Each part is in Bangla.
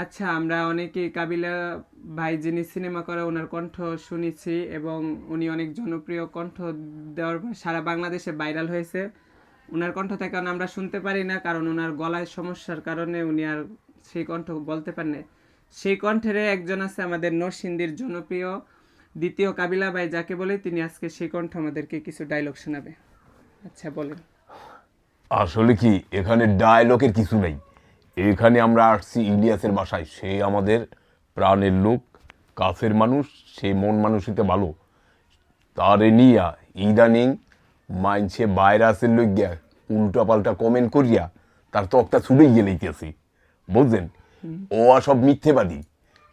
আচ্ছা, আমরা অনেকেই কাবিলা ভাই যিনি সিনেমা করে ওনার কণ্ঠ শুনেছি, এবং উনি অনেক জনপ্রিয় কণ্ঠ দেওয়ার পর সারা বাংলাদেশে ভাইরাল হয়েছে। ওনার কণ্ঠ থেকে আমরা শুনতে পারি না, কারণ ওনার গলায় সমস্যার কারণে উনি আর সেই কণ্ঠ বলতে পারেন না। সেই কণ্ঠের একজন আছে আমাদের নরসিংদীর জনপ্রিয় দ্বিতীয় কাবিলা ভাই, যাকে বলে তিনি আজকে সেই কণ্ঠ আমাদেরকে কিছু ডায়লগ শোনাবে। আচ্ছা, বলেন। আসলে কি এখানে ডায়লগের কিছু নেই। এখানে আমরা আসছি ইলিয়াসের বাসায়। সে আমাদের প্রাণের লোক, কাছের মানুষ, সে মন মানসিকতা ভালো। তারে নিয়া ইদানিং মাইনছে ভাইরাসের লইগিয়া উল্টা পাল্টা কমেন্ট করিয়া তার তক্তা ছুটেই গেলেইতেছি, বুঝলেন? ও সব মিথ্যেবাদী।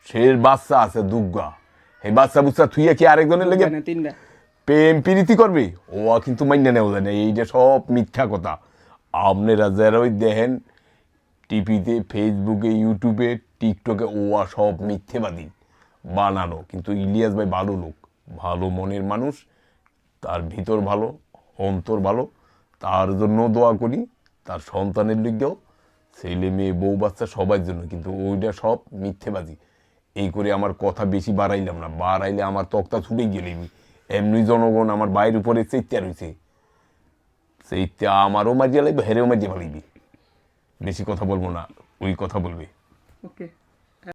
সে বাচ্চা আছে দুর্গা, এই বাচ্চা বুচ্চা থুইয়া কি আরেকজনের লেগে না, তিনটা। প্রেম প্রীতি করবে? ও কিন্তু মাইনা নেওয়া যায় না, এইটা সব মিথ্যা কথা। আপনারা যারা ওই দেখেন টিভিতে, ফেসবুকে, ইউটিউবে, টিকটকে, ও সব মিথ্যেবাদী বানানো। কিন্তু ইলিয়াস ভাই ভালো লোক, ভালো মনের মানুষ, তার ভিতর ভালো, অন্তর ভালো। তার জন্য দোয়া করি, তার সন্তানের লিগেও, ছেলে মেয়ে বউ বাচ্চা সবার জন্য। কিন্তু ওইটা সব মিথ্যেবাদী। এই করে আমার কথা বেশি বাড়াইলাম না, বাড়াইলে আমার তক্তা ছুটেই গেলেই। এমনি জনগণ আমার বাইরের উপরে চেত্যা রয়েছে, সেইটা আমারও মারিয়া লাগবে, হেরেও মারিয়া ফেলাইবি। বেশি কথা বলবো না, ওই কথা বলবে। ওকে।